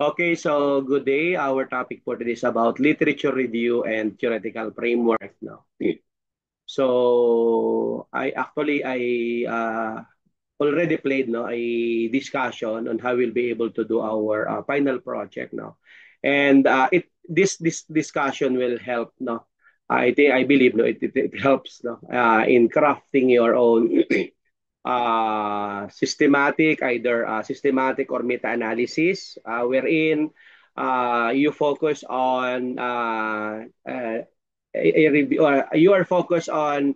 Okay, so good day. Our topic for today is about literature review and theoretical framework now. So I already played a discussion on how we'll be able to do our final project now, and it this discussion will help no. I believe no it helps no in crafting your own systematic or meta-analysis, wherein you focus on you are focused on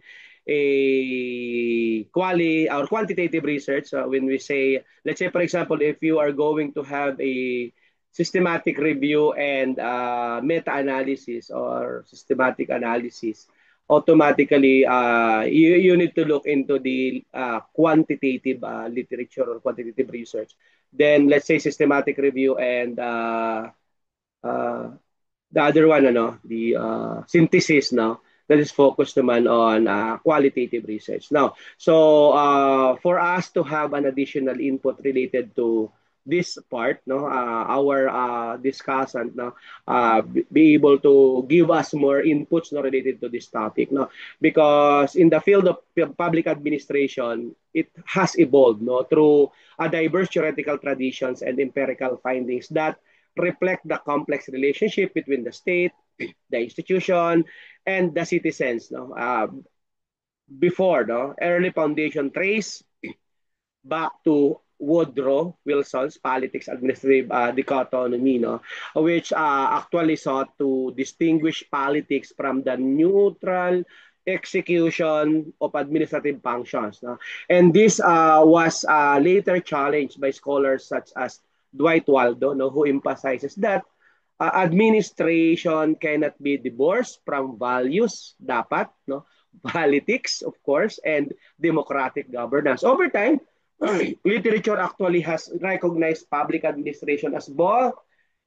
a quantitative research. When we say, let's say, for example, if you are going to have a systematic review and meta-analysis or systematic analysis, automatically you need to look into the quantitative literature or quantitative research. Then let's say systematic review and uh, the other one, the synthesis, no, that is focused naman on qualitative research. Now, so for us to have an additional input related to this part, no, our discussant, no, be able to give us more inputs, no, related to this topic, no, because in the field of public administration, it has evolved, no, through a diverse theoretical traditions and empirical findings that reflect the complex relationship between the state, the institution, and the citizens. No, before no, early foundation trace back to Woodrow Wilson's politics administrative dichotomy, no, which actually sought to distinguish politics from the neutral execution of administrative functions. No? And this was later challenged by scholars such as Dwight Waldo, no, who emphasizes that administration cannot be divorced from values, dapat, no, politics, of course, and democratic governance. Over time, literature actually has recognized public administration as both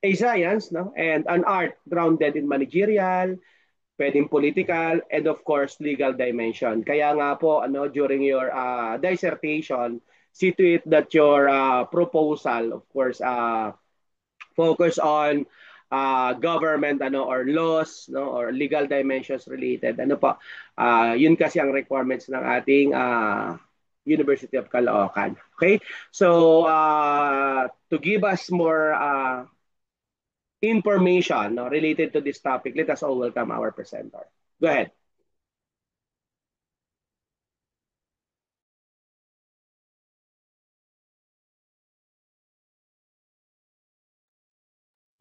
a science, no, and an art grounded in managerial, pwedeng political, and of course, legal dimension. Kaya nga po, during your dissertation, see to it that your proposal, of course, focus on government or laws, no, or legal dimensions related, yun kasi ang requirements ng ating University of Caloocan. Okay, so to give us more information, no, related to this topic, let us all welcome our presenter. Go ahead.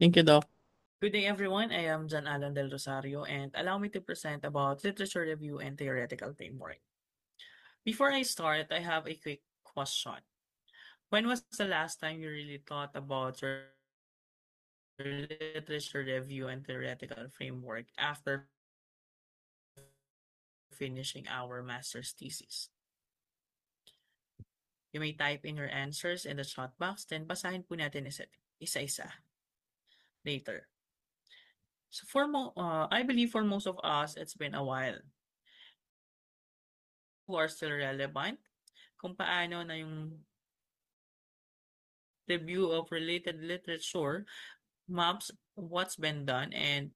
Thank you, Doc. Good day, everyone. I am John Alan Del Rosario, and allow me to present about literature review and theoretical framework. Before I start, I have a quick question. When was the last time you really thought about your literature review and theoretical framework after finishing our master's thesis? You may type in your answers in the chat box, then basahin po natin isa-isa later. So I believe for most of us, it's been a while. Who are still relevant, kung paano na yung review of related literature maps what's been done and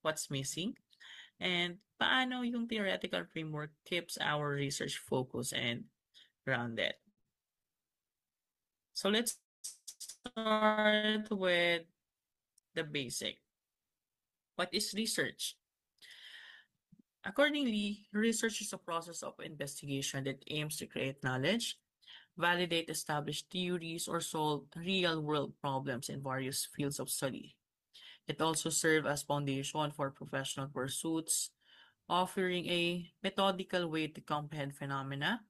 what's missing, and paano yung theoretical framework keeps our research focused and grounded. So let's start with the basic. What is research? Accordingly, research is a process of investigation that aims to create knowledge, validate established theories, or solve real-world problems in various fields of study. It also serves as foundation for professional pursuits, offering a methodical way to comprehend phenomena,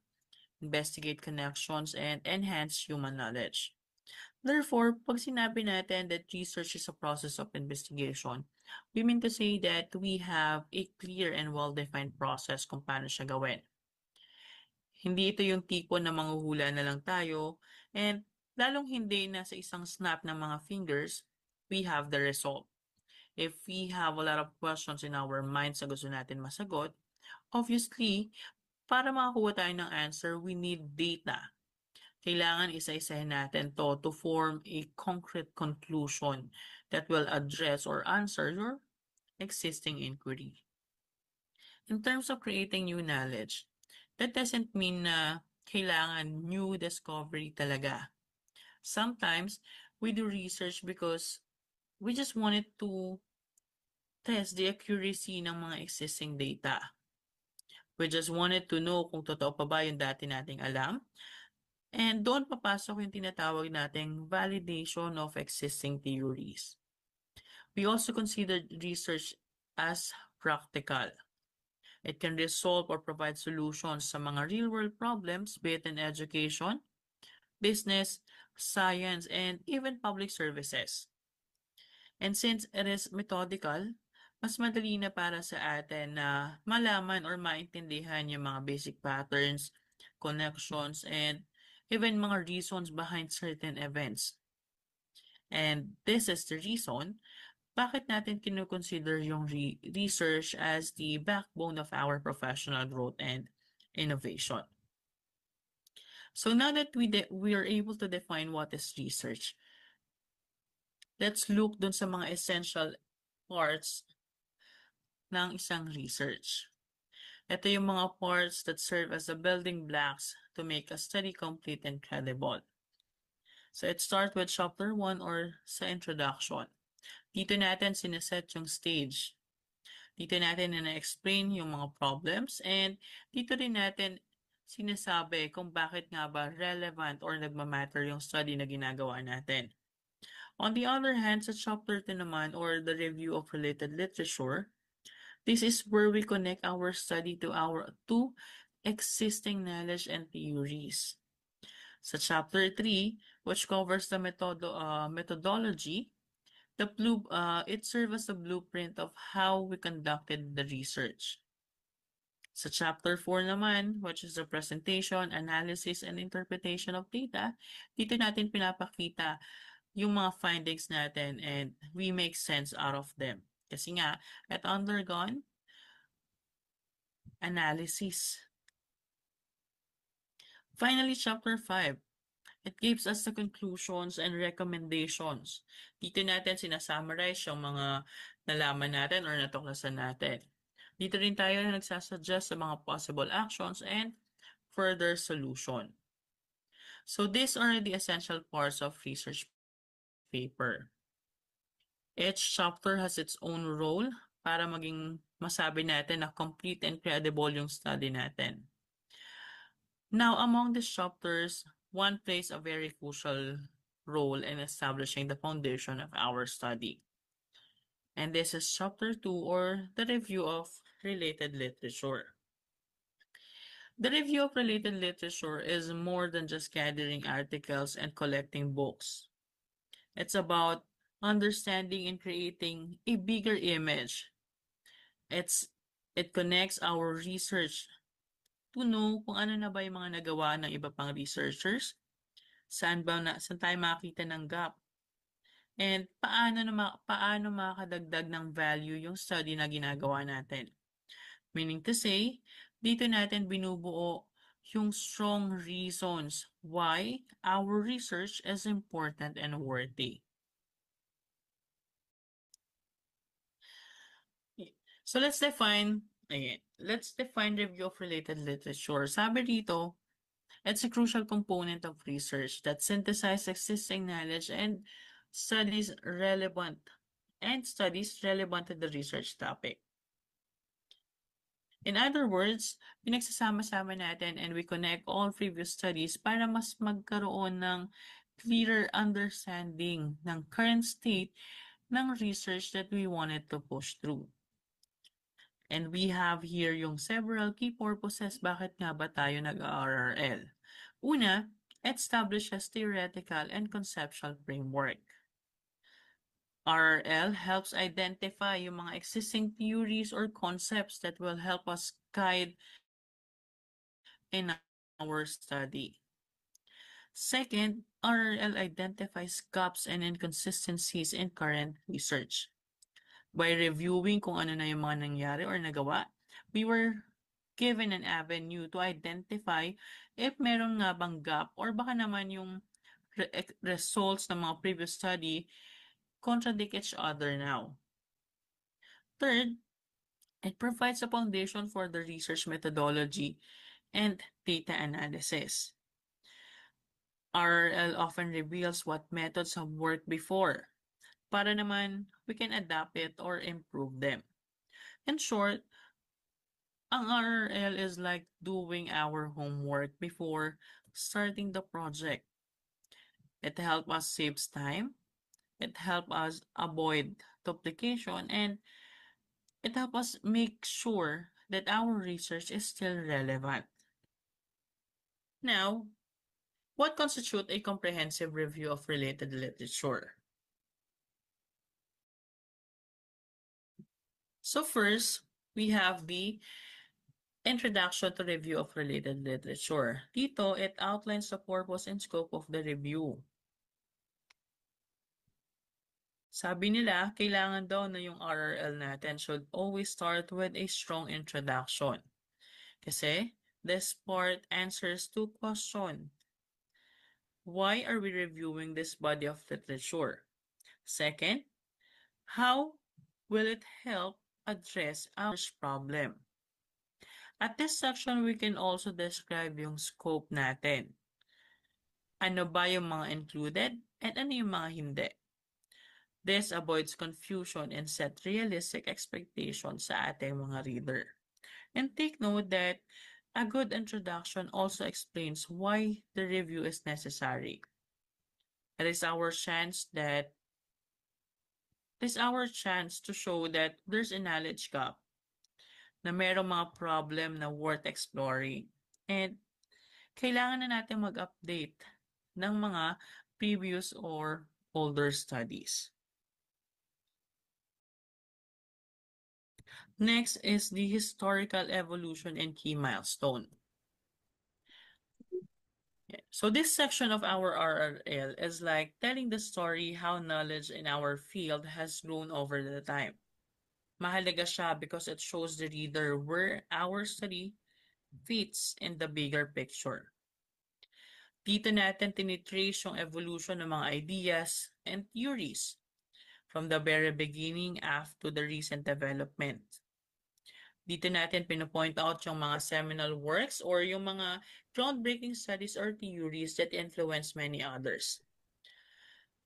investigate connections, and enhance human knowledge. Therefore, pag sinabi natin that research is a process of investigation, we mean to say that we have a clear and well-defined process kung paano siya gawin. Hindi ito yung tipo na manghuhula na lang tayo, and lalong hindi na sa isang snap ng mga fingers, we have the result. If we have a lot of questions in our minds na gusto natin masagot, obviously, para makakuha tayo ng answer, we need data. Kailangan isa-isahin natin to form a concrete conclusion that will address or answer your existing inquiry. In terms of creating new knowledge, that doesn't mean na kailangan new discovery talaga. Sometimes, we do research because we just wanted to test the accuracy ng mga existing data. We just wanted to know kung totoo pa ba yung dati nating alam. And doon papasok yung tinatawag nating validation of existing theories. We also consider research as practical. It can resolve or provide solutions sa mga real-world problems, be it in education, business, science, and even public services. And since it is methodical, mas madali na para sa atin na malaman or maintindihan yung mga basic patterns, connections, and even mga reasons behind certain events. And this is the reason bakit natin kinukonsider yung research as the backbone of our professional growth and innovation. So now that we are able to define what is research, let's look dun sa mga essential parts ng isang research. Ito yung mga parts that serve as the building blocks to make a study complete and credible. So it starts with chapter 1 or sa introduction. Dito natin sineset yung stage. Dito natin na-explain yung mga problems and dito rin natin sinasabi kung bakit nga ba relevant or nagmamatter yung study na ginagawa natin. On the other hand, sa chapter 2 naman or the review of related literature, this is where we connect our study to our two existing knowledge and theories. Sa chapter 3, which covers the methodology, it serves as a blueprint of how we conducted the research. Sa chapter 4 naman, which is the presentation, analysis, and interpretation of data, dito natin pinapakita yung mga findings natin and we make sense out of them. Kasi nga, it undergone analysis. Finally, chapter 5. It gives us the conclusions and recommendations. Dito natin sinasummarize yung mga nalaman natin or natuklasan natin. Dito rin tayo nagsasuggest sa mga possible actions and further solution. So these are the essential parts of research paper. Each chapter has its own role para maging masabi natin na complete and credible yung study natin. Now, among these chapters, one plays a very crucial role in establishing the foundation of our study. And this is chapter 2 or the review of related literature. The review of related literature is more than just gathering articles and collecting books. It's about understanding and creating a bigger image. It connects our research to know kung ano na ba yung mga nagawa ng iba pang researchers, saan tayo makita ng gap, and paano makakadagdag ng value yung study na ginagawa natin. Meaning to say, dito natin binubuo yung strong reasons why our research is important and worthy. So let's define review of related literature. Sabi dito, it's a crucial component of research that synthesizes existing knowledge and studies relevant to the research topic. In other words, pinagsasama-sama natin and we connect all previous studies para mas magkaroon ng clearer understanding ng current state ng research that we wanted to push through. And we have here yung several key purposes bakit nga ba tayo nag-RRL. Una, establishes theoretical and conceptual framework. RRL helps identify yung mga existing theories or concepts that will help us guide in our study. Second, RRL identifies gaps and inconsistencies in current research. By reviewing kung ano na yung mga nangyari or nagawa, we were given an avenue to identify if meron nga bang gap or baka naman yung results ng mga previous study contradict each other now. Third, it provides a foundation for the research methodology and data analysis. RRL often reveals what methods have worked before, para naman we can adapt it or improve them. In short, ang RRL is like doing our homework before starting the project. It helps us save time, it helps us avoid duplication, and it helps us make sure that our research is still relevant. Now, what constitutes a comprehensive review of related literature? So first, we have the Introduction to Review of Related Literature. Dito, it outlines the purpose and scope of the review. Sabi nila, kailangan daw na yung RRL natin should always start with a strong introduction. Kasi, this part answers two questions. Why are we reviewing this body of literature? Second, how will it help address our problem? At this section, we can also describe yung scope natin. Ano ba yung mga included and ano yung mga hindi? This avoids confusion and set realistic expectations sa ating mga reader. And take note that a good introduction also explains why the review is necessary. It is our chance to show that there's a knowledge gap, na mayroong mga problem na worth exploring, and kailangan na natin mag-update ng mga previous or older studies. Next is the historical evolution and key milestone. So this section of our RRL is like telling the story how knowledge in our field has grown over the time. Mahalaga siya because it shows the reader where our study fits in the bigger picture. Dito natin tinitrace yung evolution ng mga ideas and theories from the very beginning up to the recent development. Dito natin pinopoint out yung mga seminal works or yung mga groundbreaking studies or theories that influence many others.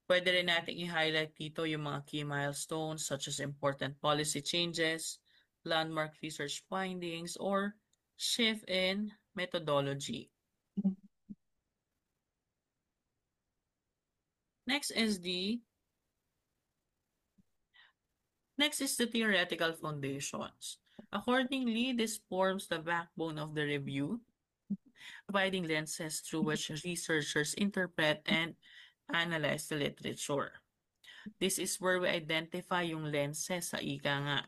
Pwede rin natin i-highlight dito yung mga key milestones such as important policy changes, landmark research findings, or shift in methodology. Next is the theoretical foundations. Accordingly, this forms the backbone of the review, providing lenses through which researchers interpret and analyze the literature. This is where we identify yung lenses sa ika nga,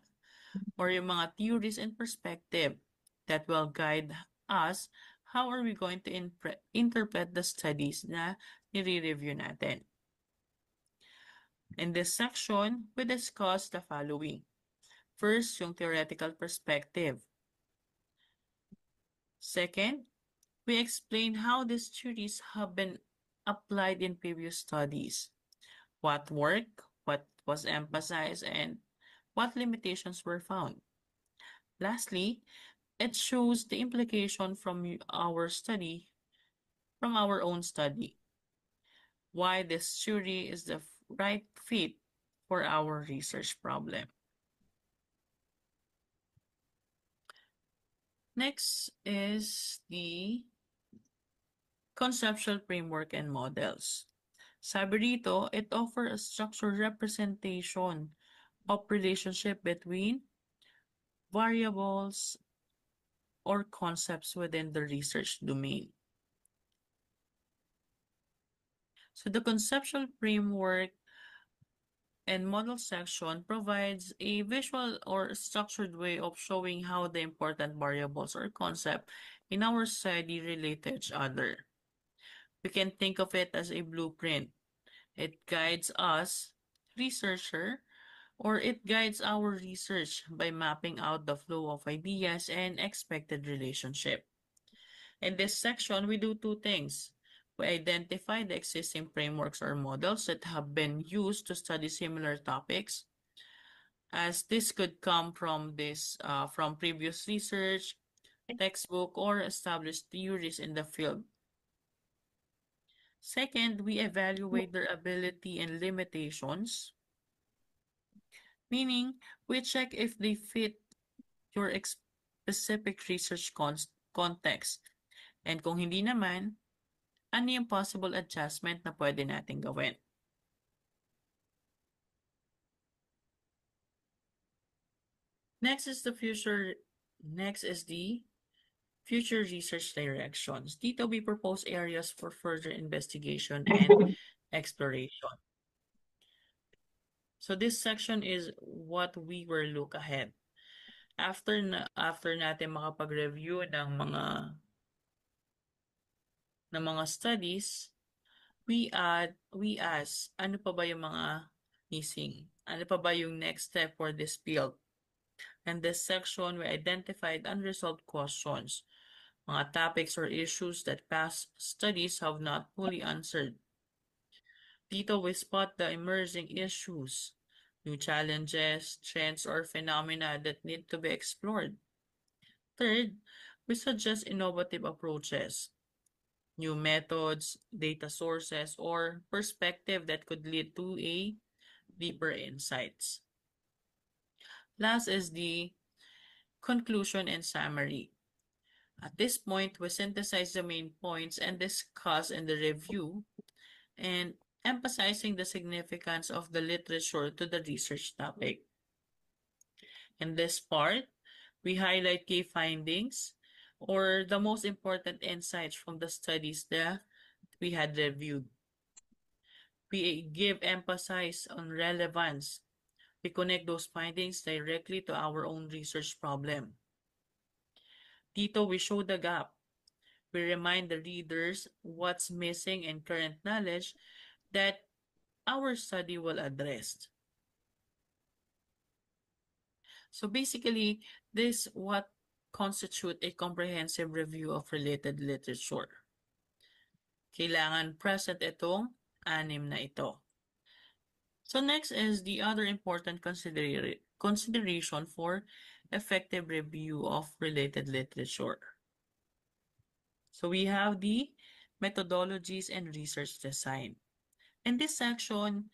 or yung mga theories and perspective that will guide us how are we going to interpret the studies na nire-review natin. In this section, we discuss the following. First, yung theoretical perspective. Second, we explain how these theories have been applied in previous studies, what worked, what was emphasized, and what limitations were found. Lastly, it shows the implication from our own study, why this theory is the right fit for our research problem. Next is the conceptual framework and models. Sabi rito, it offers a structured representation of relationship between variables or concepts within the research domain. So the conceptual framework and model section provides a visual or structured way of showing how the important variables or concept in our study relate to each other. We can think of it as a blueprint. It guides us, researcher, or it guides our research by mapping out the flow of ideas and expected relationship. In this section, we do two things. We identify the existing frameworks or models that have been used to study similar topics, as this could come from from previous research, textbook, or established theories in the field. Second, we evaluate their ability and limitations, meaning we check if they fit your specific research context. And kung hindi naman, ano yung possible adjustment na pwede natin gawin? Next is the future research directions. Dito we propose areas for further investigation and exploration. So this section is what we will look ahead. After natin makapag-review ng mga studies, we ask, ano pa ba yung mga missing? Ano pa ba yung next step for this field? In this section, we identified unresolved questions, mga topics or issues that past studies have not fully answered. Dito, we spot the emerging issues, new challenges, trends, or phenomena that need to be explored. Third, we suggest innovative approaches, new methods, data sources, or perspective that could lead to a deeper insights. Last is the conclusion and summary. At this point, we synthesize the main points and discuss in the review, and emphasizing the significance of the literature to the research topic. In this part, we highlight key findings or the most important insights from the studies that we had reviewed. We give emphasis on relevance. We connect those findings directly to our own research problem. Dito, we show the gap. We remind the readers what's missing in current knowledge that our study will address. So basically, this what constitute a comprehensive review of related literature. Kailangan present itong 6 na ito. So next is the other important consideration for effective review of related literature. So we have the methodologies and research design. In this section,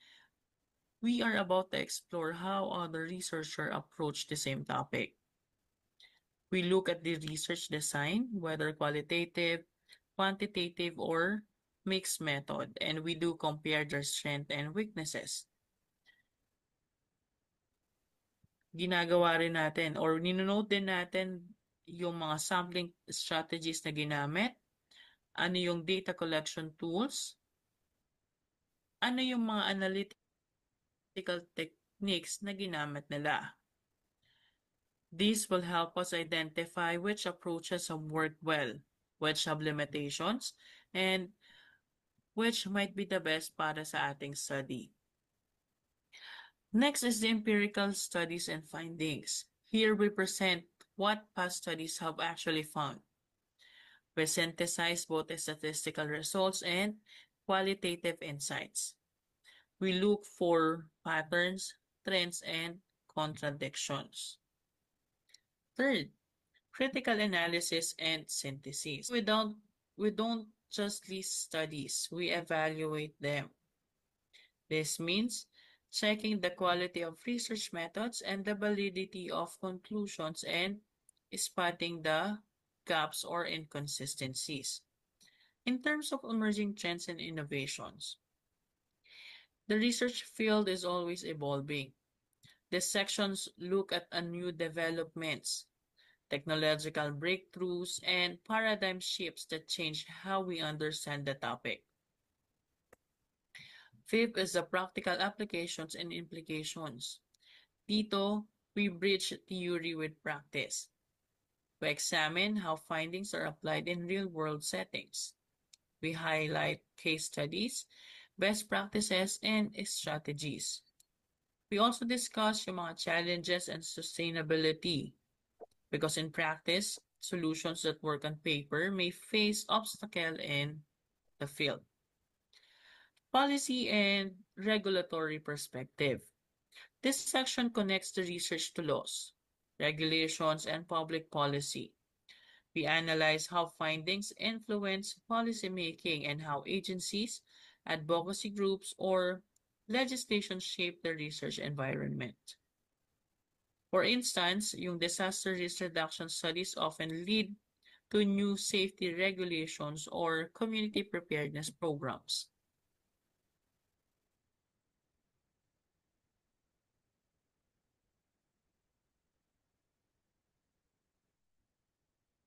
we are about to explore how other researchers approach the same topic. We look at the research design, whether qualitative, quantitative, or mixed method, and we do compare their strengths and weaknesses. Ginagawa rin natin or ninonote din natin yung mga sampling strategies na ginamit, ano yung data collection tools, ano yung mga analytical techniques na ginamit nila. This will help us identify which approaches have worked well, which have limitations, and which might be the best para sa ating study. Next is the empirical studies and findings. Here we present what past studies have actually found. We synthesize both the statistical results and qualitative insights. We look for patterns, trends, and contradictions. Third, critical analysis and synthesis. We don't just list studies, we evaluate them. This means checking the quality of research methods and the validity of conclusions and spotting the gaps or inconsistencies. In terms of emerging trends and innovations, the research field is always evolving. These sections look at new developments, technological breakthroughs, and paradigm shifts that change how we understand the topic. Fifth is the practical applications and implications. Dito, we bridge theory with practice. We examine how findings are applied in real-world settings. We highlight case studies, best practices, and strategies. We also discuss yung mga challenges and sustainability because in practice, solutions that work on paper may face obstacle in the field. Policy and regulatory perspective. This section connects the research to laws, regulations, and public policy. We analyze how findings influence policymaking and how agencies, advocacy groups, or legislation shape the research environment. For instance, yung disaster risk reduction studies often lead to new safety regulations or community preparedness programs.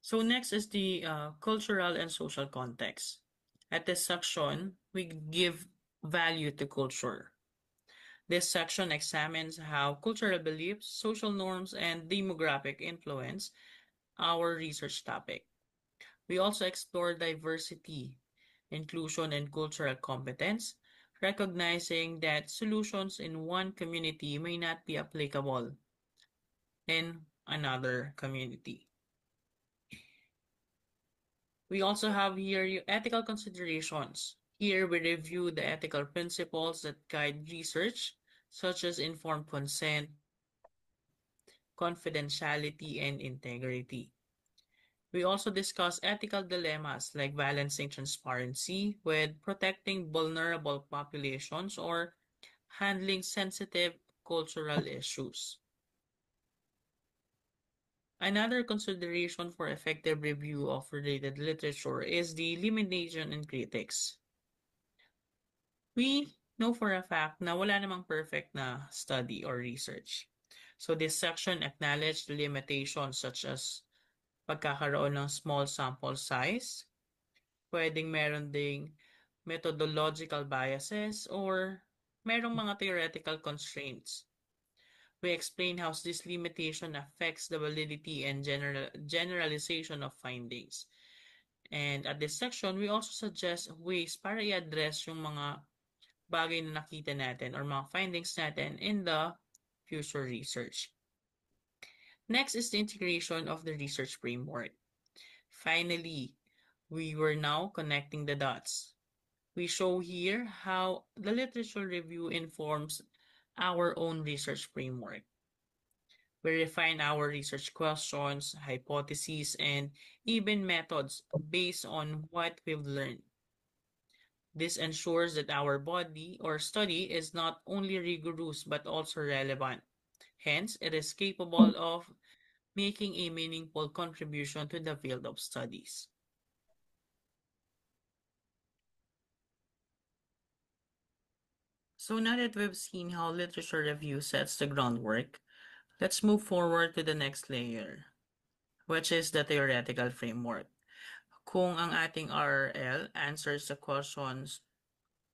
So next is the cultural and social context. At this section, we give value to culture. This section examines how cultural beliefs, social norms, and demographic influence our research topic. We also explore diversity, inclusion, and cultural competence, recognizing that solutions in one community may not be applicable in another community. We also have here ethical considerations. Here we review the ethical principles that guide research, such as informed consent, confidentiality, and integrity. We also discuss ethical dilemmas like balancing transparency with protecting vulnerable populations or handling sensitive cultural issues. Another consideration for effective review of related literature is the limitation in critics. We know for a fact na wala namang perfect na study or research. So this section acknowledged the limitations such as pagkakaroon ng small sample size, pwedeng meron ding methodological biases, or merong mga theoretical constraints. We explain how this limitation affects the validity and generalization of findings. And at this section, we also suggest ways para i-address yung mga bagay na nakita natin or mga findings natin in the future research. Next is the integration of the research framework. Finally, we were now connecting the dots. We show here how the literature review informs our own research framework. We refine our research questions, hypotheses, and even methods based on what we've learned. This ensures that our body or study is not only rigorous but also relevant. Hence, it is capable of making a meaningful contribution to the field of studies. So now that we've seen how literature review sets the groundwork, let's move forward to the next layer, which is the theoretical framework. Kung ang ating RRL answers the questions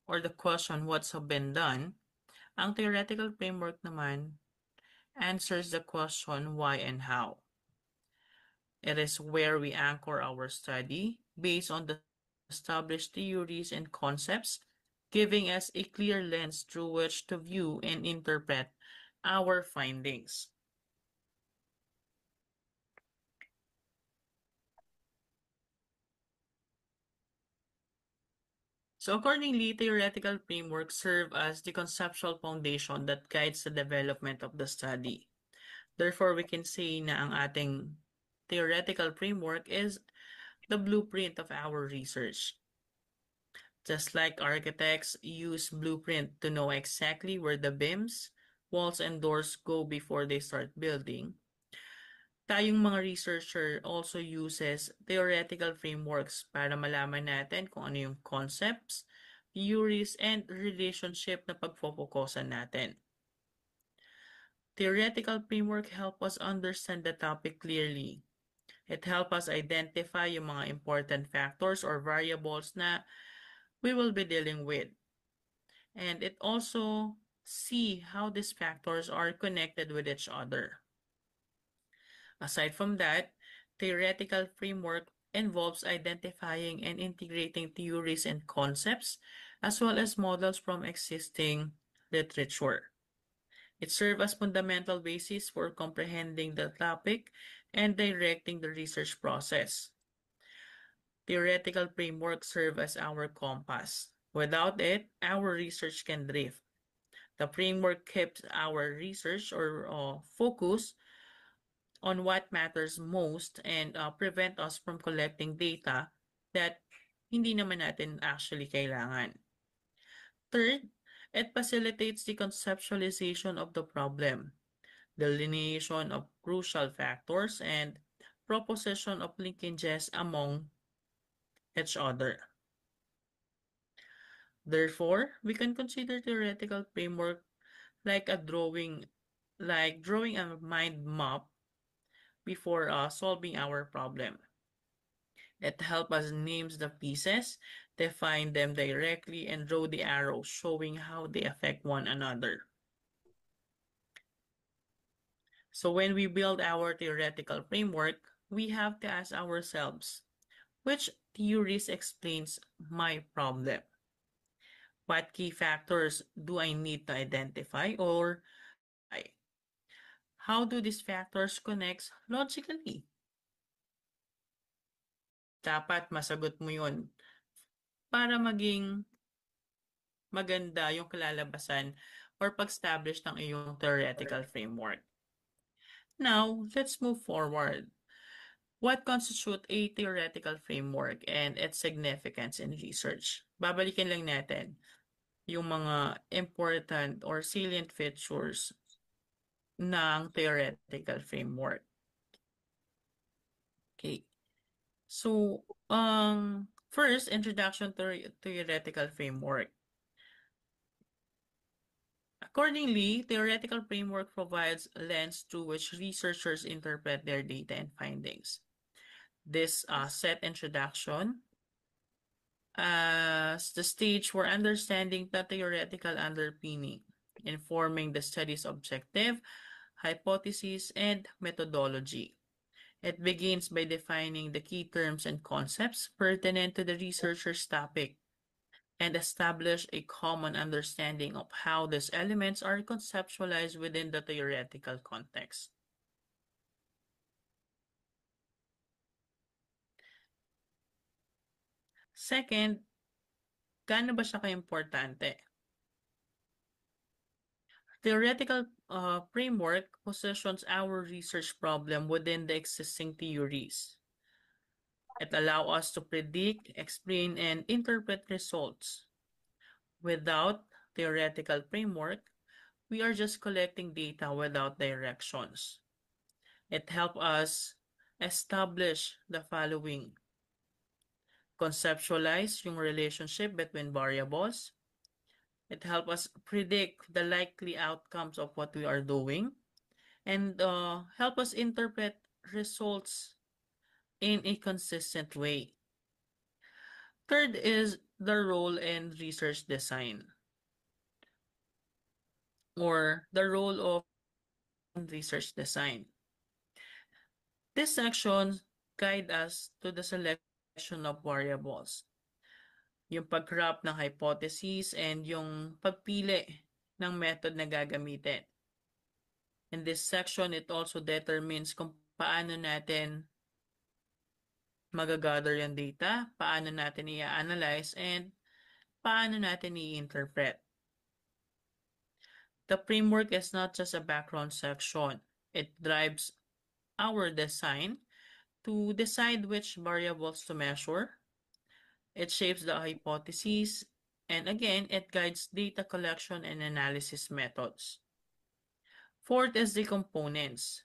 or the question what's have been done, ang theoretical framework naman answers the question why and how. It is where we anchor our study based on the established theories and concepts, giving us a clear lens through which to view and interpret our findings. So accordingly, theoretical frameworks serve as the conceptual foundation that guides the development of the study. Therefore, we can say na ang ating theoretical framework is the blueprint of our research. Just like architects use blueprint to know exactly where the beams, walls, and doors go before they start building, tayong mga researcher also uses theoretical frameworks para malaman natin kung ano yung concepts, theories, and relationship na pagfofokusan natin. Theoretical framework help us understand the topic clearly. It help us identify yung mga important factors or variables na we will be dealing with. And it also see how these factors are connected with each other. Aside from that, theoretical framework involves identifying and integrating theories and concepts, as well as models from existing literature. It serves as fundamental basis for comprehending the topic and directing the research process. Theoretical frameworks serve as our compass. Without it, our research can drift. The framework keeps our research or focus on what matters most and prevent us from collecting data that hindi naman natin actually kailangan. Third, it facilitates the conceptualization of the problem, delineation of crucial factors, and proposition of linkages among each other. Therefore, we can consider theoretical framework like drawing a mind map before solving our problem. It helps us name the pieces, define them directly, and draw the arrows showing how they affect one another. So when we build our theoretical framework, we have to ask ourselves, which theories explains my problem? What key factors do I need to identify or verify? How do these factors connect logically? Dapat masagot mo yun para maging maganda yung kalalabasan or pag-establish ng iyong theoretical framework. Now, let's move forward. What constitutes a theoretical framework and its significance in research? Babalikan lang natin yung mga important or salient features ng theoretical framework. Okay. So, first, introduction to theoretical framework. Accordingly, theoretical framework provides a lens through which researchers interpret their data and findings. This set introduction as the stage for understanding the theoretical underpinning, informing the study's objective, hypothesis, and methodology. It begins by defining the key terms and concepts pertinent to the researcher's topic and establish a common understanding of how these elements are conceptualized within the theoretical context. Second, gaano ba siya ka-importante? Theoretical framework positions our research problem within the existing theories. It allows us to predict, explain, and interpret results. Without theoretical framework, we are just collecting data without directions. It helps us establish the following. Conceptualize yung relationship between variables. It helps us predict the likely outcomes of what we are doing and help us interpret results in a consistent way. Third is the role in research design or the role of research design. This section guides us to the selection of variables, yung pag-craft ng hypothesis and yung pagpili ng method na gagamitin. In this section, it also determines kung paano natin magagather yung data, paano natin i-analyze, and paano natin i-interpret. The framework is not just a background section. It drives our design to decide which variables to measure. It shapes the hypotheses, and again, it guides data collection and analysis methods. Fourth is the components.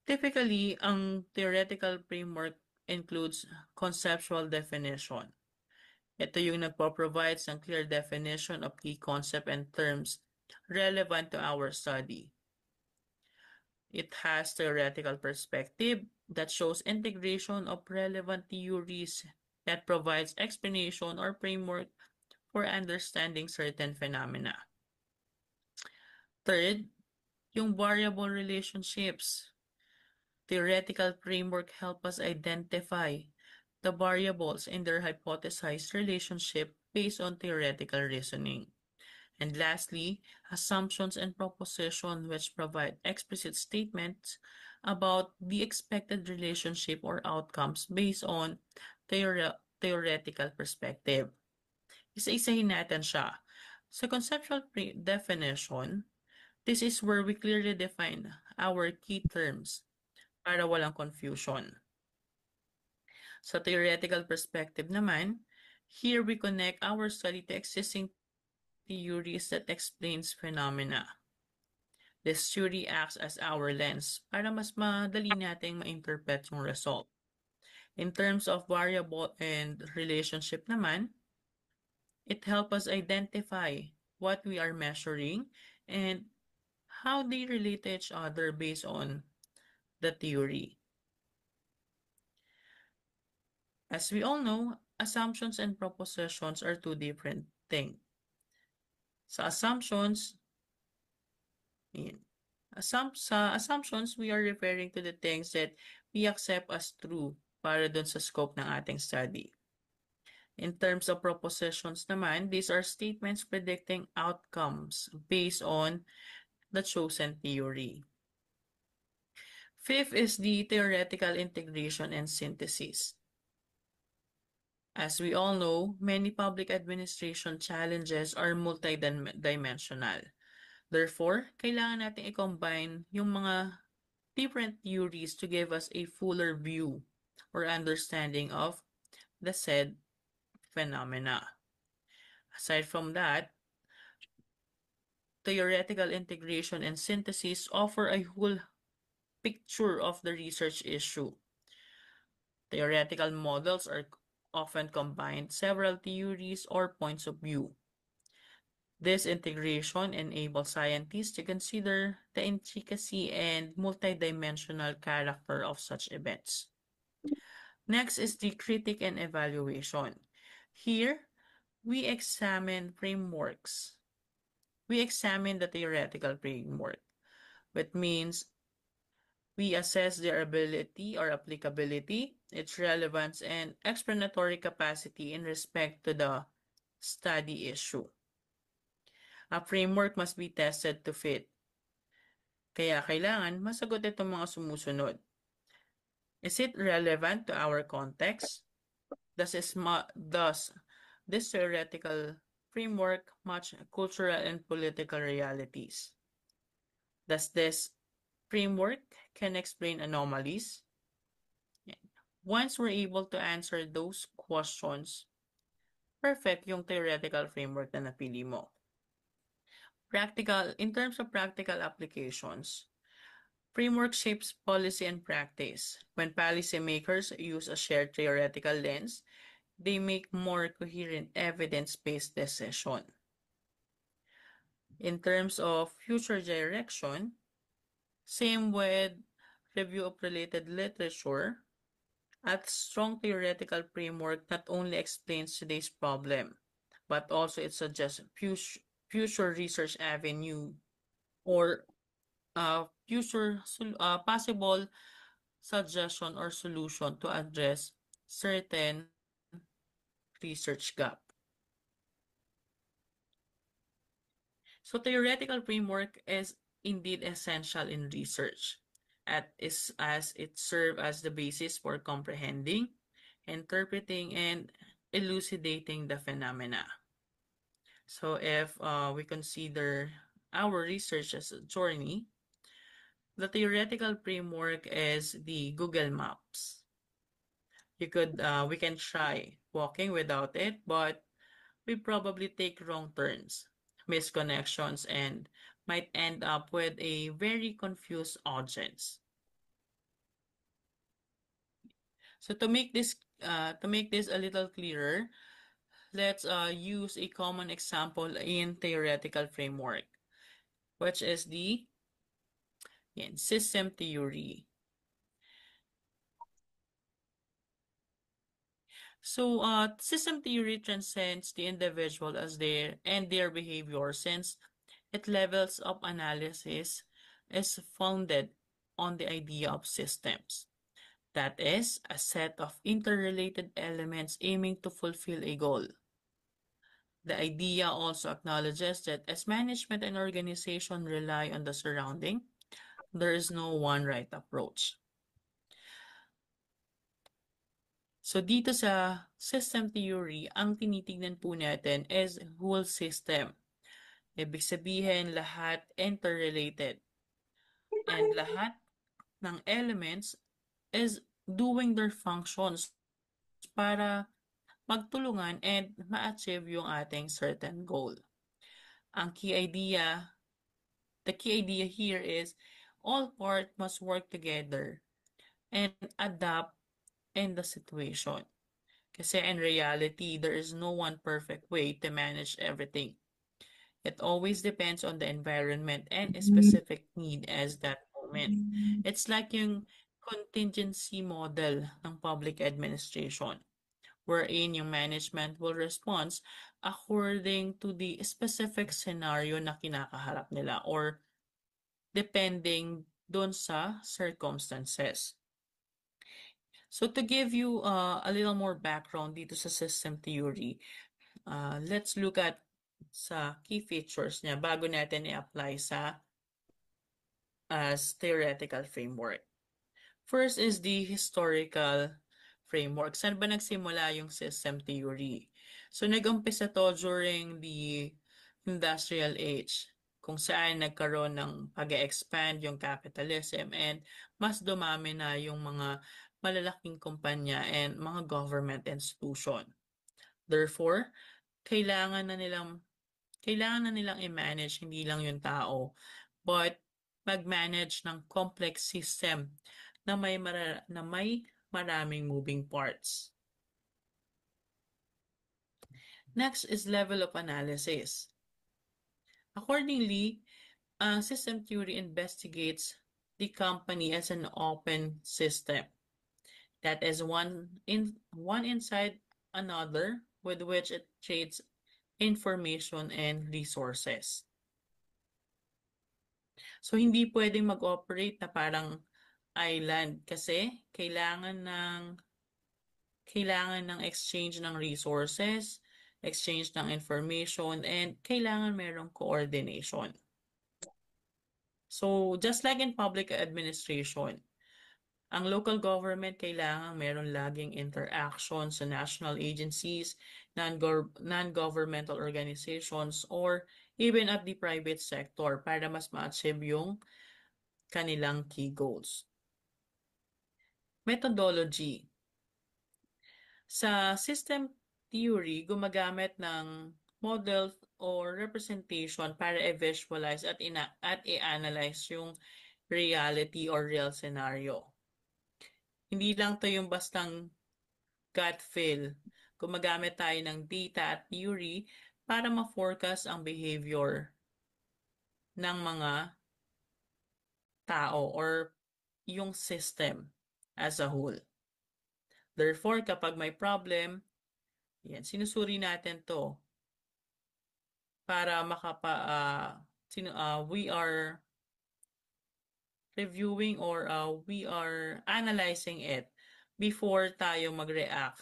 Typically, ang theoretical framework includes conceptual definition. Ito yung nagpo-provides ng clear definition of key concept and terms relevant to our study. It has theoretical perspective that shows integration of relevant theories that provides explanation or framework for understanding certain phenomena. Third, yung variable relationships. Theoretical framework help us identify the variables in their hypothesized relationship based on theoretical reasoning. And lastly, assumptions and proposition which provide explicit statements about the expected relationship or outcomes based on theoretical perspective. Isa-isahin natin siya. Sa conceptual definition, this is where we clearly define our key terms para walang confusion. Sa theoretical perspective naman, here we connect our study to existing theories that explains phenomena. This theory acts as our lens para mas madali nating ma-interpret yung result. In terms of variable and relationship naman, it helps us identify what we are measuring and how they relate to each other based on the theory. As we all know, assumptions and propositions are two different things. Sa assumptions, sa assumptions, we are referring to the things that we accept as true para dun sa scope ng ating study. In terms of propositions naman, these are statements predicting outcomes based on the chosen theory. Fifth is the theoretical integration and synthesis. As we all know, many public administration challenges are multidimensional. Therefore, kailangan natin i-combine yung mga different theories to give us a fuller view or understanding of the said phenomena. Aside from that, theoretical integration and synthesis offer a whole picture of the research issue. Theoretical models are often combine several theories or points of view. This integration enables scientists to consider the intricacy and multidimensional character of such events. Next is the critique and evaluation. Here, we examine frameworks. We examine the theoretical framework, which means we assess their ability or applicability, its relevance, and explanatory capacity in respect to the study issue. A framework must be tested to fit. Kaya kailangan masagot itong mga sumusunod. Is it relevant to our context? Does this theoretical framework match cultural and political realities? Does this framework can explain anomalies? Once we're able to answer those questions, perfect yung theoretical framework na napili mo. In terms of practical applications, framework shapes policy and practice. When policymakers use a shared theoretical lens, they make more coherent evidence-based decision. In terms of future direction, same with review of related literature, a strong theoretical framework not only explains today's problem, but also it suggests future research avenue or future possible suggestion or solution to address certain research gap. So theoretical framework is indeed essential in research as it serves as the basis for comprehending, interpreting, and elucidating the phenomena. So if we consider our research as a journey, the theoretical framework is the Google Maps. We can try walking without it, but we probably take wrong turns, miss connections, and might end up with a very confused audience. So to make this a little clearer, let's use a common example in theoretical framework, which is the system theory. So system theory transcends the individual as their behavior, since its levels of analysis is founded on the idea of systems. That is, a set of interrelated elements aiming to fulfill a goal. The idea also acknowledges that as management and organization rely on the surrounding, there is no one right approach. So dito sa system theory, ang tinitignan po natin is whole system. Ibig sabihin lahat interrelated. And lahat ng elements is doing their functions para magtulungan and ma-achieve yung ating certain goal. Ang the key idea here is all parts must work together and adapt in the situation. Kasi in reality, there is no one perfect way to manage everything. It always depends on the environment and a specific need as that moment. It's like yung contingency model ng public administration, wherein yung management will respond according to the specific scenario na kinakaharap nila or depending dun sa circumstances. So to give you a little more background dito sa system theory, let's look at sa key features niya bago natin i-apply sa as theoretical framework. First is the historical framework. Saan ba nagsimula yung system theory? So nag-umpisa to during the industrial age, kung saan nagkaroon ng pag-expand yung capitalism and mas dumami na yung mga malalaking kumpanya and mga government institution. Therefore, kailangan na nilang i-manage hindi lang yung tao, but mag-manage ng complex system na may maraming moving parts. Next is level of analysis. Accordingly, system theory investigates the company as an open system that is one inside another with which it trades information and resources. So, hindi pwedeng mag-operate na parang island kasi kailangan ng exchange ng resources, exchange ng information, and kailangan merong coordination. So, just like in public administration, ang local government kailangan meron laging interaction sa national agencies, non-governmental organizations, or even at the private sector para mas ma-achieve yung kanilang key goals. Methodology. Sa system theory, gumagamit ng model or representation para i-visualize at i-analyze yung reality or real scenario. Hindi lang to yung bastang gut feel. Gumagamit tayo ng data at theory para ma-forecast ang behavior ng mga tao or yung system as a whole. Therefore, kapag may problem, sinusuri natin to para we are reviewing or we are analyzing it before tayo mag-react.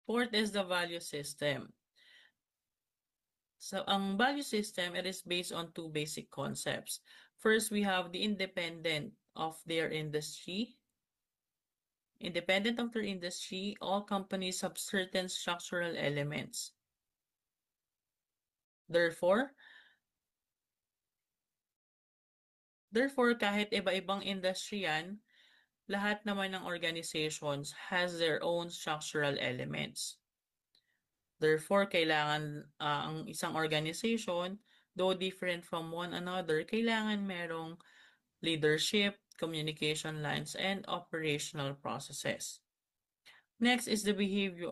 Fourth is the value system. So, ang value system, it is based on two basic concepts. First, we have the independent of their industry. Independent of their industry, all companies have certain structural elements. Therefore, kahit iba-ibang industry yan, lahat naman ng organizations has their own structural elements. Therefore, kailangan ang isang organization, though different from one another, kailangan merong leadership, communication lines, and operational processes. Next is the behavior.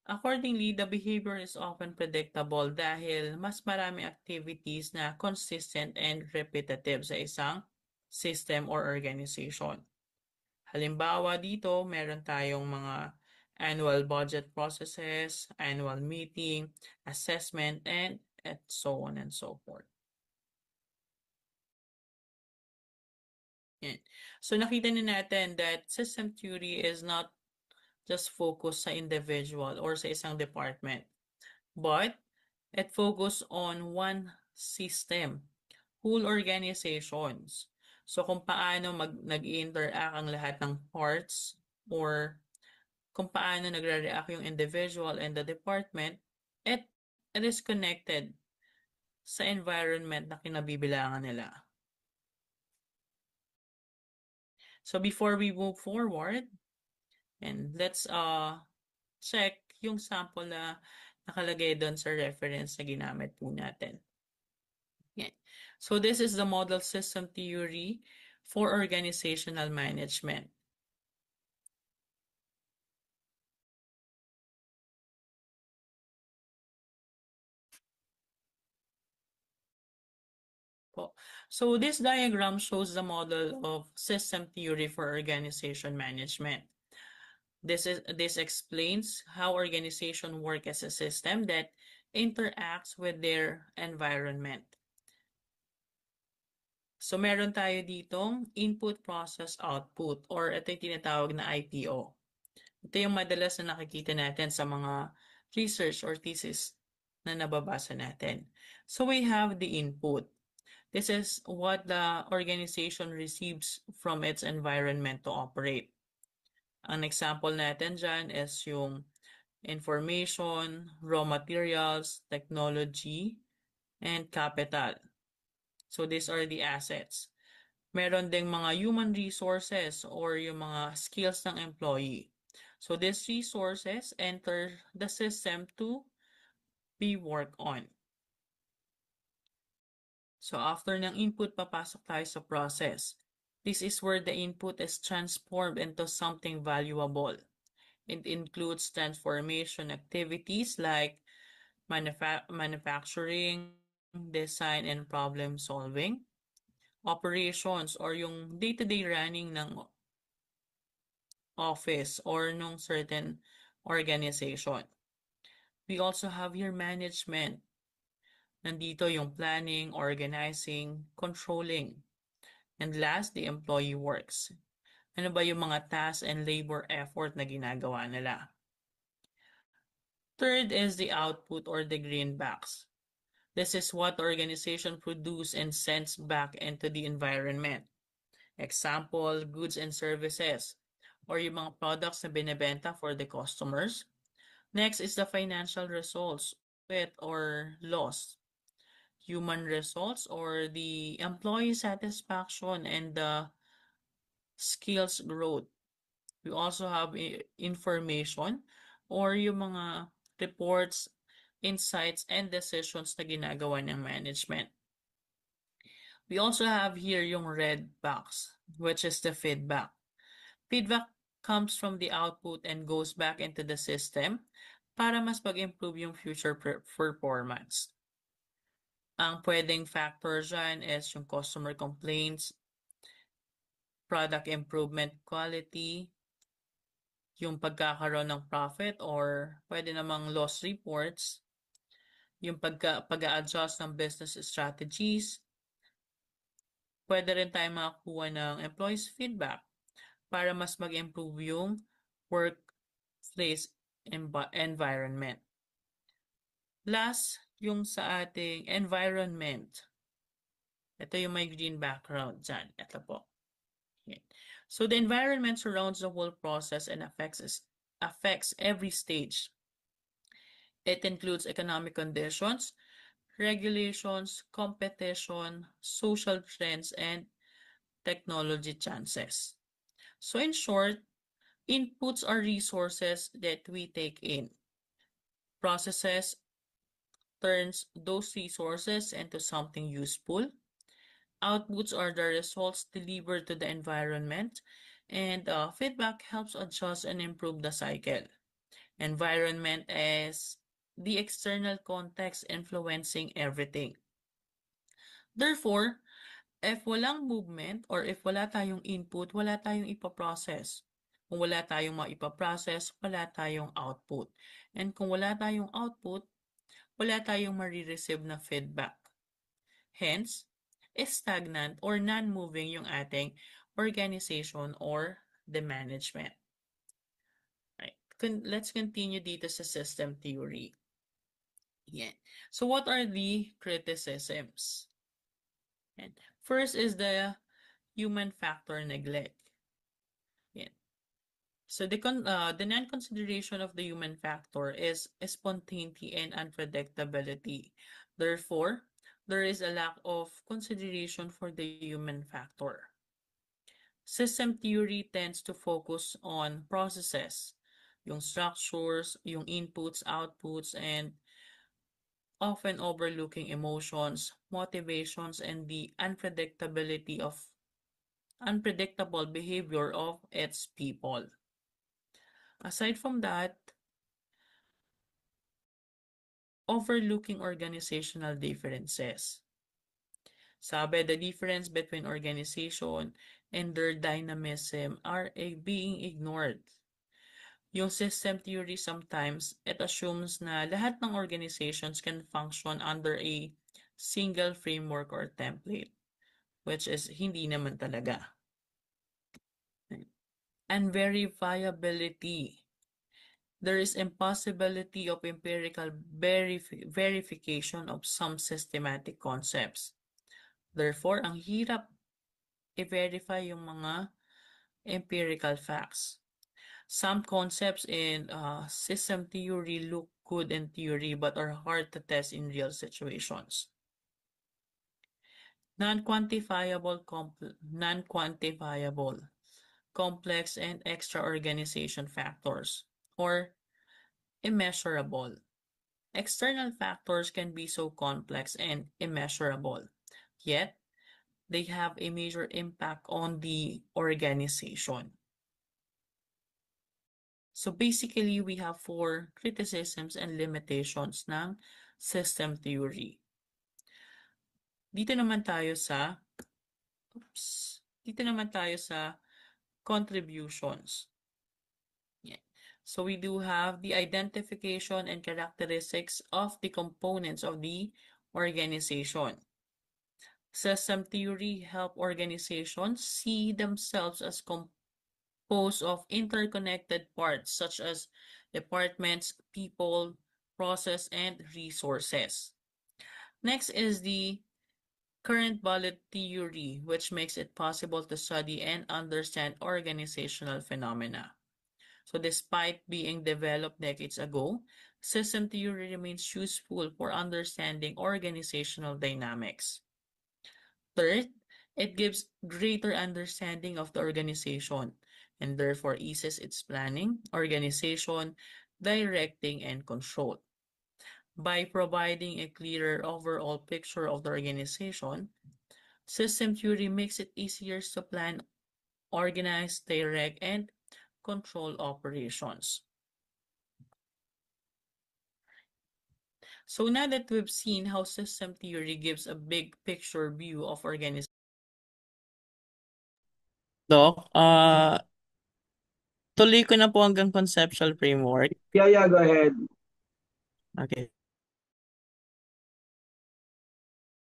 Accordingly, the behavior is often predictable dahil mas marami activities na consistent and repetitive sa isang system or organization. Halimbawa dito, meron tayong mga annual budget processes, annual meeting, assessment, and so on and so forth. Yan. So nakita na natin that system theory is not just focused sa individual or sa isang department, but it focus on one system, whole organizations. So kung paano nag-interact ang lahat ng parts or kung paano nagre-react yung individual and the department, it is connected sa environment na kinabibilangan nila. So before we move forward, and let's check yung sample na nakalagay doon sa reference na ginamit po natin. Yeah. So this is the model system theory for organizational management. So this diagram shows the model of system theory for organization management. This explains how organizations work as a system that interacts with their environment. So meron tayo ditong input, process, output, or ito yung tinatawag na IPO. Ito yung madalas na nakikita natin sa mga research or thesis na nababasa natin. So we have the input. This is what the organization receives from its environment to operate. Ang example natin dyan is yung information, raw materials, technology, and capital. So these are the assets. Meron ding mga human resources or yung mga skills ng employee. So these resources enter the system to be worked on. So after ng input, papasok tayo sa process. This is where the input is transformed into something valuable. It includes transformation activities like manufacturing, design, and problem solving. Operations or yung day-to-day running ng office or nung certain organization. We also have your management. Nandito yung planning, organizing, controlling. And last, the employee works. Ano ba yung mga tasks and labor effort na ginagawa nila? Third is the output or the greenbacks. This is what the organization produces and sends back into the environment. Example, goods and services, or yung mga products na binebenta for the customers. Next is the financial results, profit or loss. Human results or the employee satisfaction and the skills growth. We also have information or yung mga reports, insights, and decisions na ginagawa ng management. We also have here yung red box, which is the feedback. Feedback comes from the output and goes back into the system para mas mag-improve yung future performance. Ang pwedeng factor dyan is yung customer complaints, product improvement quality, yung pagkakaroon ng profit or pwede namang loss reports, yung pag-a-adjust ng business strategies. Pwede rin tayo makakuha ng employees feedback para mas mag-improve yung workplace environment. Last, yung sa ating environment. Ito yung may green background dyan. Ito po. Okay. So the environment surrounds the whole process and affects every stage. It includes economic conditions, regulations, competition, social trends, and technology chances. So in short, inputs are resources that we take in. Processes turns those resources into something useful. Outputs are the results delivered to the environment, and feedback helps adjust and improve the cycle. Environment is the external context influencing everything. Therefore, if walang movement or if wala tayong input, wala tayong ipaprocess. Kung wala tayong maipaprocess, wala tayong output. And kung wala tayong output, wala tayong marireceive na feedback. Hence, stagnant or non-moving yung ating organization or the management. Right. Let's continue dito sa system theory. Yeah. So what are the criticisms? And first is the human factor neglect. Yeah. So the non-consideration of the human factor is spontaneity and unpredictability. Therefore, there is a lack of consideration for the human factor. System theory tends to focus on processes, yung structures, yung inputs, outputs, and often overlooking emotions, motivations, and the unpredictable behavior of its people. Aside from that, overlooking organizational differences. Sabi, the difference between organization and their dynamism are being ignored. Yung system theory sometimes, it assumes na lahat ng organizations can function under a single framework or template, which is hindi naman talaga. And verifiability. There is impossibility of empirical verification of some systematic concepts. Therefore, ang hirap i-verify yung mga empirical facts. Some concepts in system theory look good in theory but are hard to test in real situations. Non-quantifiable, complex and extra organization factors, or immeasurable. External factors can be so complex and immeasurable, yet they have a major impact on the organization. So basically, we have 4 criticisms and limitations ng system theory. Dito naman tayo sa contributions. Yeah. So we do have the identification and characteristics of the components of the organization. System theory help organizations see themselves as composed of interconnected parts such as departments, people, process, and resources. Next is the current bullet theory, which makes it possible to study and understand organizational phenomena. So despite being developed decades ago, system theory remains useful for understanding organizational dynamics. Third, it gives greater understanding of the organization and therefore eases its planning, organization, directing, and control. By providing a clearer overall picture of the organization, system theory makes it easier to plan, organize, direct, and control operations. So now that we've seen how system theory gives a big picture view of organization, Doc, tuloy ko na po hanggang conceptual framework. Yeah, go ahead. Okay.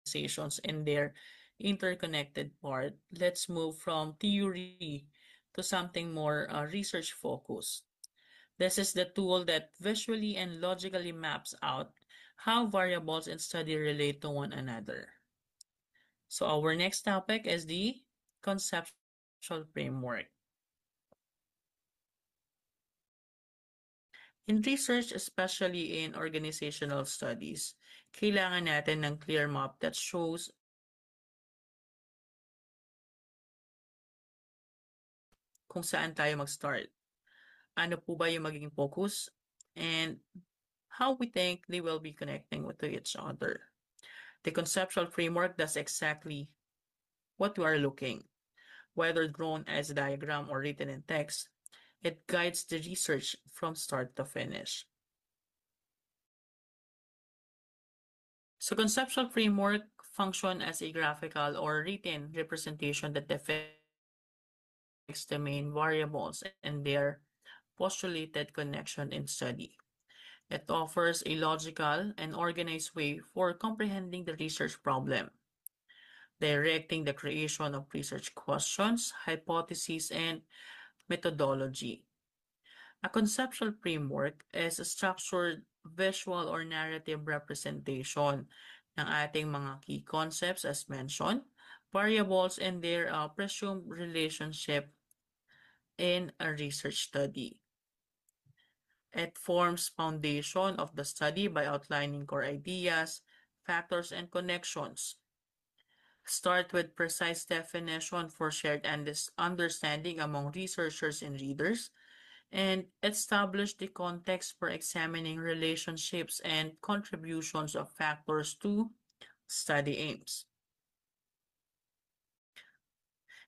Organizations and their interconnected part. Let's move from theory to something more research focused. This is the tool that visually and logically maps out how variables in study relate to one another. So our next topic is the conceptual framework. In research, especially in organizational studies, kailangan natin ng clear map that shows kung saan tayo mag-start. Ano po ba yung magiging focus? And how we think they will be connecting to each other. The conceptual framework does exactly what we are looking. Whether drawn as a diagram or written in text, it guides the research from start to finish. So conceptual framework function as a graphical or written representation that defines the main variables and their postulated connection in study. It offers a logical and organized way for comprehending the research problem, directing the creation of research questions, hypotheses, and methodology. A conceptual framework is a structured visual or narrative representation ng ating mga key concepts as mentioned, variables, and their presumed relationship in a research study. It forms foundation of the study by outlining core ideas, factors, and connections. Start with precise definition for shared understanding among researchers and readers, and establish the context for examining relationships and contributions of factors to study aims.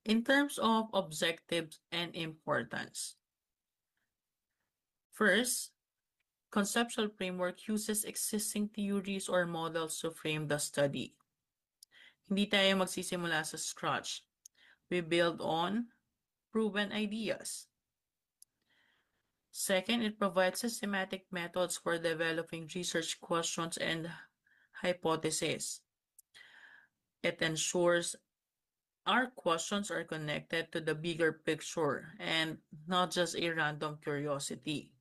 In terms of objectives and importance, first, conceptual framework uses existing theories or models to frame the study. Hindi tayo magsisimula sa scratch. We build on proven ideas. Second, it provides systematic methods for developing research questions and hypotheses. It ensures our questions are connected to the bigger picture and not just a random curiosity.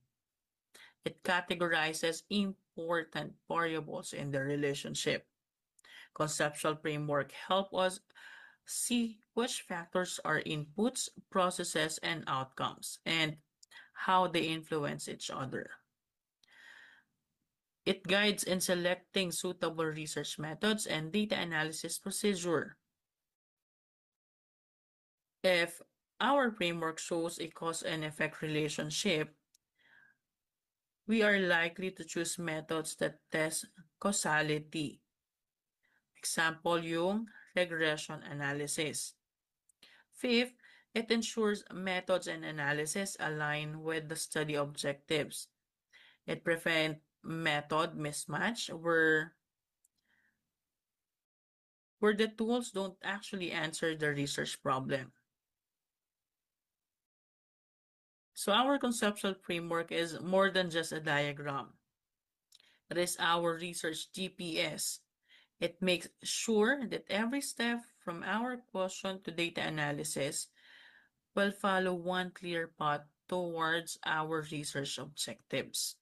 It categorizes important variables in the relationship. Conceptual framework help us see which factors are inputs, processes, and outcomes, and how they influence each other. It guides in selecting suitable research methods and data analysis procedure. If our framework shows a cause and effect relationship, we are likely to choose methods that test causality. Example yung regression analysis. Fifth, it ensures methods and analysis align with the study objectives. It prevents method mismatch where the tools don't actually answer the research problem. So our conceptual framework is more than just a diagram. It is our research GPS. It makes sure that every step from our question to data analysis will follow one clear path towards our research objectives.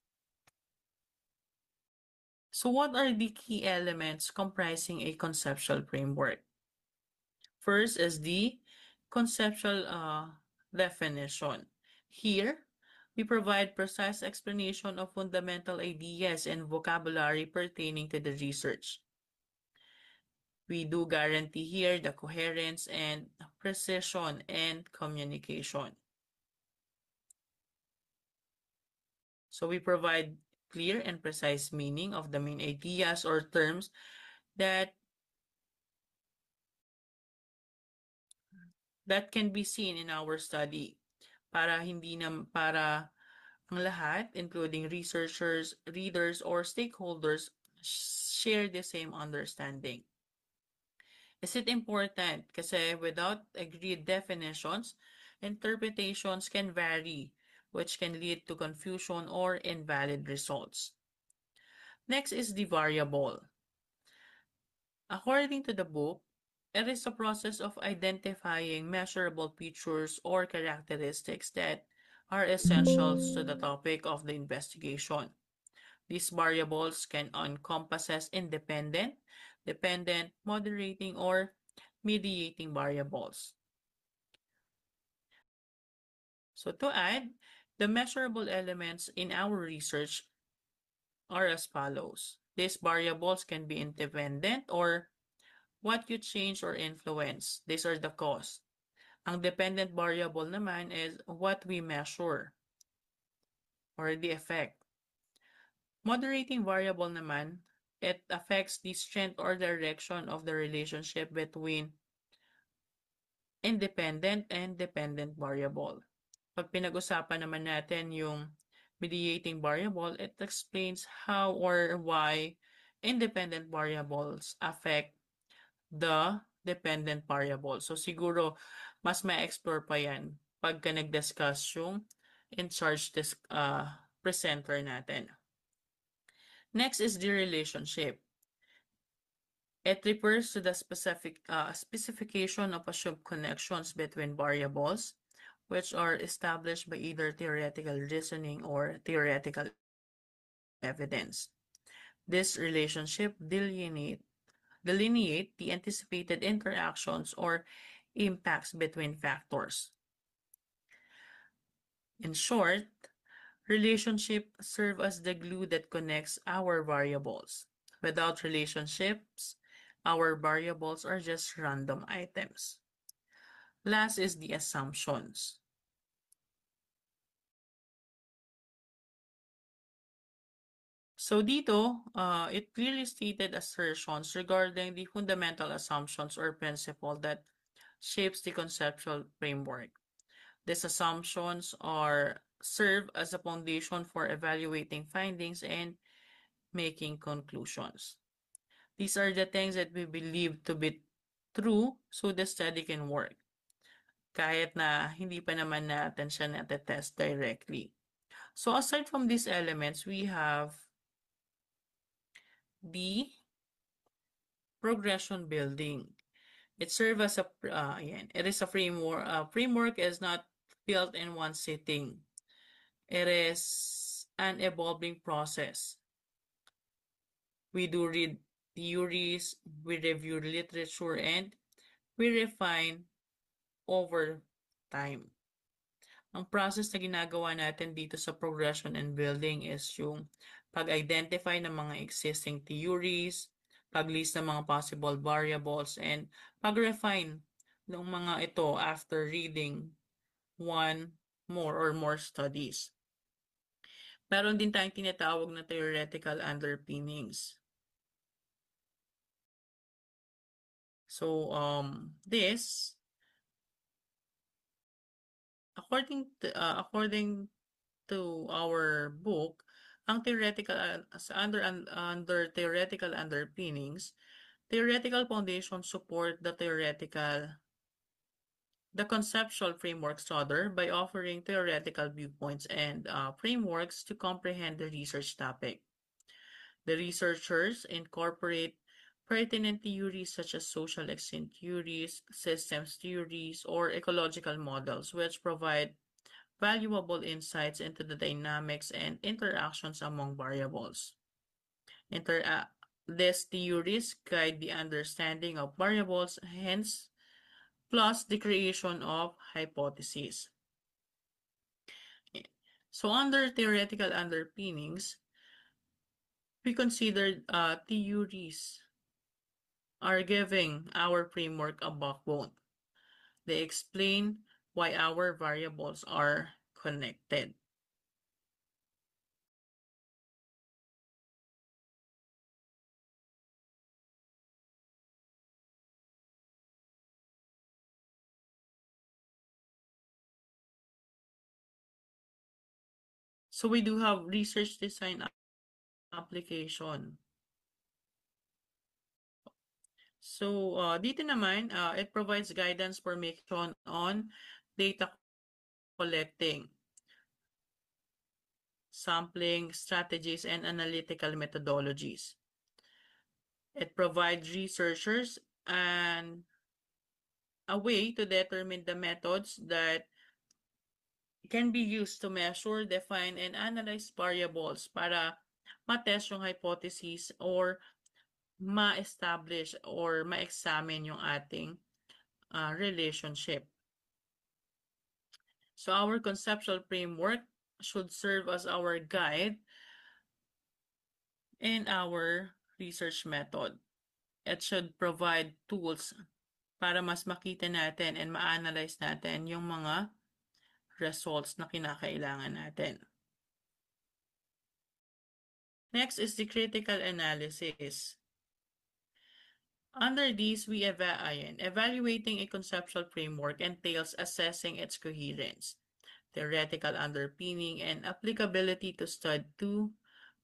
So what are the key elements comprising a conceptual framework? First is the conceptual definition. Here, we provide precise explanation of fundamental ideas and vocabulary pertaining to the research. We do guarantee here the coherence and precision and communication. So we provide clear and precise meaning of the main ideas or terms that can be seen in our study para ang lahat, including researchers, readers, or stakeholders, share the same understanding. Is it important? Kasi without agreed definitions, interpretations can vary, which can lead to confusion or invalid results. Next is the variable. According to the book, it is a process of identifying measurable features or characteristics that are essential to the topic of the investigation. These variables can encompass independent, dependent, moderating, or mediating variables. So to add, the measurable elements in our research are as follows. These variables can be independent or what you change or influence. These are the cause. Ang dependent variable naman is what we measure or the effect. Moderating variable naman, it affects the strength or direction of the relationship between independent and dependent variable. Pag pinag-usapan naman natin yung mediating variable, it explains how or why independent variables affect the dependent variable. So siguro, mas ma-explore pa yan pagka nag-discuss yung in-charge presenter natin. Next is the relationship. It refers to the specification of assumed connections between variables, which are established by either theoretical reasoning or theoretical evidence. This relationship delineate the anticipated interactions or impacts between factors. In short, relationships serve as the glue that connects our variables. Without relationships, our variables are just random items. Last is the assumptions. So dito, it clearly stated assertions regarding the fundamental assumptions or principle that shapes the conceptual framework. These assumptions serve as a foundation for evaluating findings and making conclusions. These are the things that we believe to be true so the study can work. Kahit na hindi pa naman natin siya natetest directly. So aside from these elements, we have the progression building. It serves as it is a framework. Framework is not built in one sitting. It is an evolving process. We do read theories, we review literature, and we refine over time. Ang process na ginagawa natin dito sa progression and building is yung pag-identify ng mga existing theories, pag-list ng mga possible variables, and pag-refine ng mga ito after reading one or more studies. Meron din tayong tinatawag na theoretical underpinnings. So, this, according to our book, ang theoretical under theoretical underpinnings, theoretical foundations support the conceptual frameworks further by offering theoretical viewpoints and frameworks to comprehend the research topic. The researchers incorporate pertinent theories such as social exchange theories, systems theories, or ecological models, which provide valuable insights into the dynamics and interactions among variables. These theories guide the understanding of variables, hence, plus the creation of hypotheses. So under theoretical underpinnings, we consider theories are giving our framework a backbone. They explain why our variables are connected. So we do have research design application. So dito naman, it provides guidance for making on data collecting, sampling strategies, and analytical methodologies. It provides researchers a way to determine the methods that can be used to measure, define, and analyze variables para matest yung hypothesis or ma-establish or ma-examine yung ating relationship. So our conceptual framework should serve as our guide in our research method. It should provide tools para mas makita natin and ma-analyze natin yung mga results na kinakailangan natin. Next is the critical analysis. Under these, evaluating a conceptual framework entails assessing its coherence, theoretical underpinning, and applicability to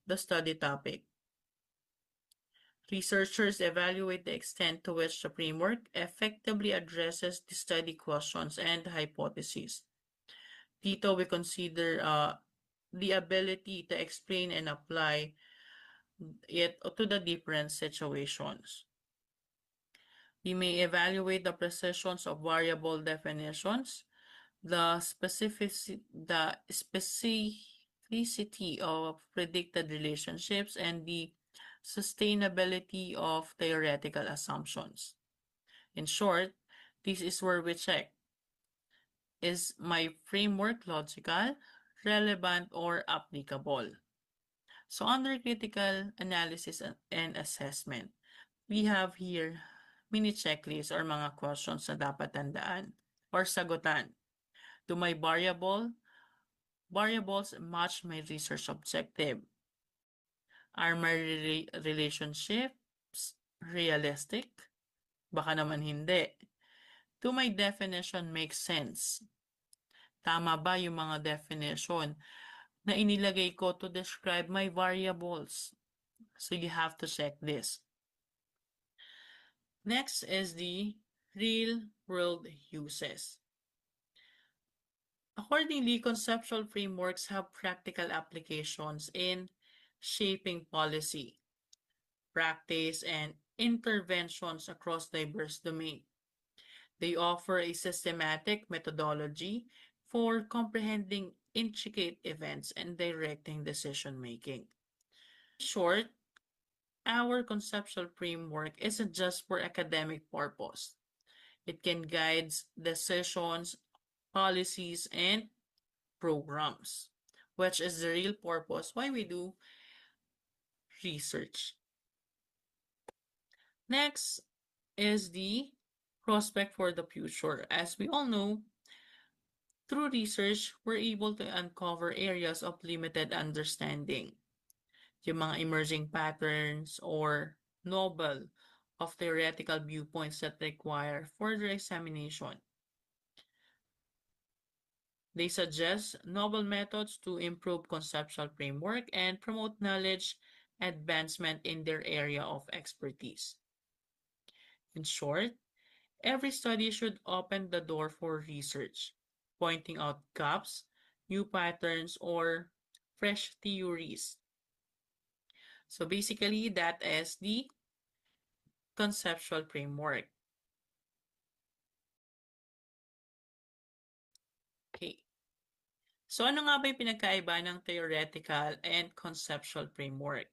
the study topic. Researchers evaluate the extent to which the framework effectively addresses the study questions and hypotheses. Dito, we consider the ability to explain and apply it to the different situations. We may evaluate the precisions of variable definitions, the specificity of predicted relationships, and the sustainability of theoretical assumptions. In short, this is where we check, is my framework logical, relevant, or applicable? So under critical analysis and assessment, we have here mini checklists or mga questions na dapat tandaan or sagutan. Do my variables match my research objective? Are my relationships realistic? Baka naman hindi. Do my definition make sense? Tama ba yung mga definition na inilagay ko to describe my variables? So you have to check this. Next is the real-world uses. Accordingly, conceptual frameworks have practical applications in shaping policy, practice, and interventions across diverse domains. They offer a systematic methodology for comprehending intricate events and directing decision-making. In short, our conceptual framework isn't just for academic purpose. It can guide decisions, policies, and programs, which is the real purpose why we do research. Next is the prospect for the future. As we all know, through research, we're able to uncover areas of limited understanding, yung mga emerging patterns or novel of theoretical viewpoints that require further examination. They suggest novel methods to improve conceptual framework and promote knowledge advancement in their area of expertise. In short, every study should open the door for research, pointing out gaps, new patterns, or fresh theories. So basically, that is the conceptual framework. Okay. So ano nga ba yung pinagkaiba ng theoretical and conceptual framework?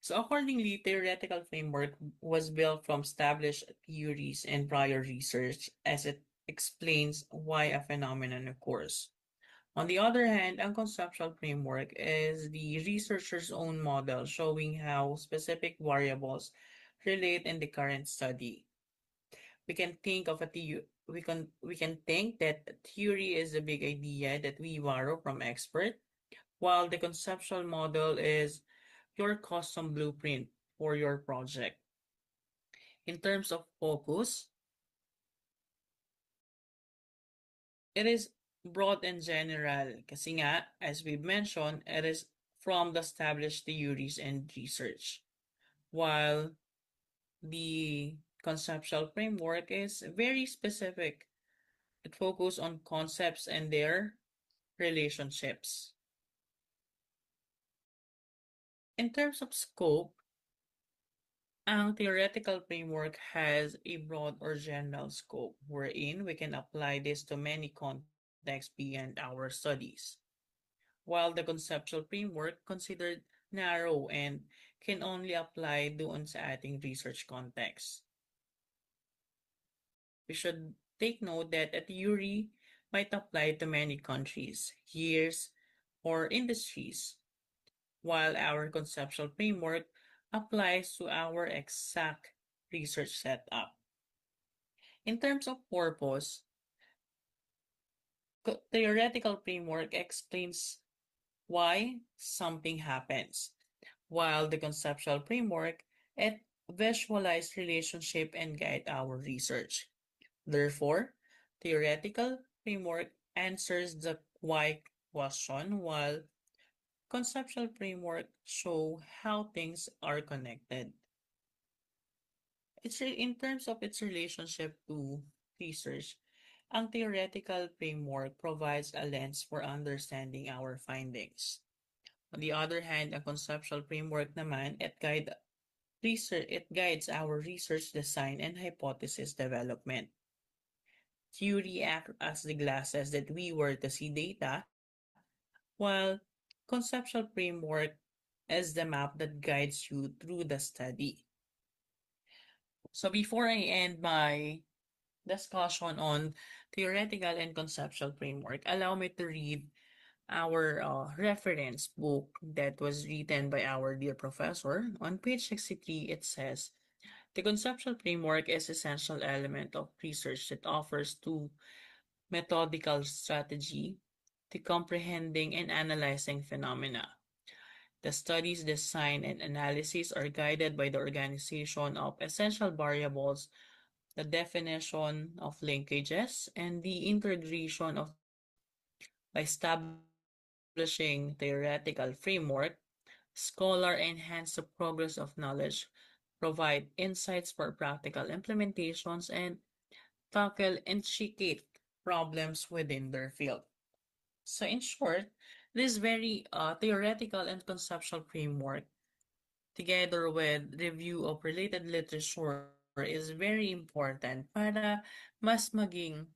So accordingly, theoretical framework was built from established theories and prior research as it explains why a phenomenon occurs. On the other hand, ang conceptual framework is the researcher's own model showing how specific variables relate in the current study. We can think of we can think that theory is a big idea that we borrow from expert, while the conceptual model is your custom blueprint for your project. In terms of focus, it is broad and general kasi nga, as we've mentioned, it is from the established theories and research, while the conceptual framework is very specific. It focuses on concepts and their relationships. In terms of scope, ang theoretical framework has a broad or general scope wherein we can apply this to many contexts beyond our studies, while the conceptual framework considered narrow and can only apply doon sa ating research context. We should take note that a theory might apply to many countries, years, or industries, while our conceptual framework applies to our exact research setup. In terms of purpose, theoretical framework explains why something happens, while the conceptual framework it visualize relationship and guide our research. Therefore, theoretical framework answers the why question, while conceptual framework show how things are connected. in terms of its relationship to research, ang theoretical framework provides a lens for understanding our findings. On the other hand, ang conceptual framework naman, it guides our research design and hypothesis development. Theory acts as the glasses that we were to see data, while conceptual framework is the map that guides you through the study. So before I end my discussion on theoretical and conceptual framework, allow me to read our reference book that was written by our dear professor. On page 63, it says, the conceptual framework is an essential element of research that offers two methodical strategy to comprehending and analyzing phenomena. The study's design and analysis are guided by the organization of essential variables, the definition of linkages, and the integration of by establishing theoretical framework. Scholar enhance the progress of knowledge, provide insights for practical implementations, and tackle intricate problems within their field. So in short, this very theoretical and conceptual framework, together with review of related literature, is very important para mas maging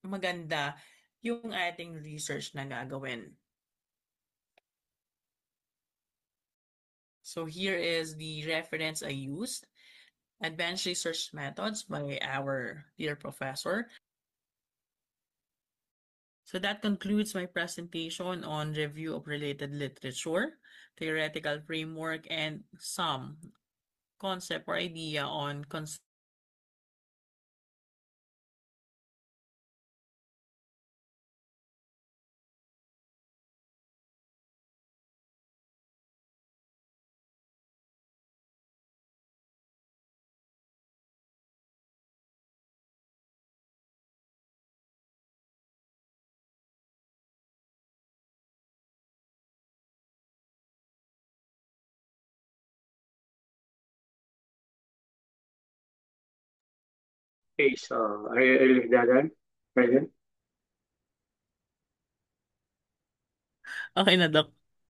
maganda yung ating research na gagawin. So here is the reference I used, Advanced Research Methods by our dear professor. So that concludes my presentation on review of related literature, theoretical framework, and some concept or idea on conceptual framework. Okay, so are you done? Present? Okay na, Doc.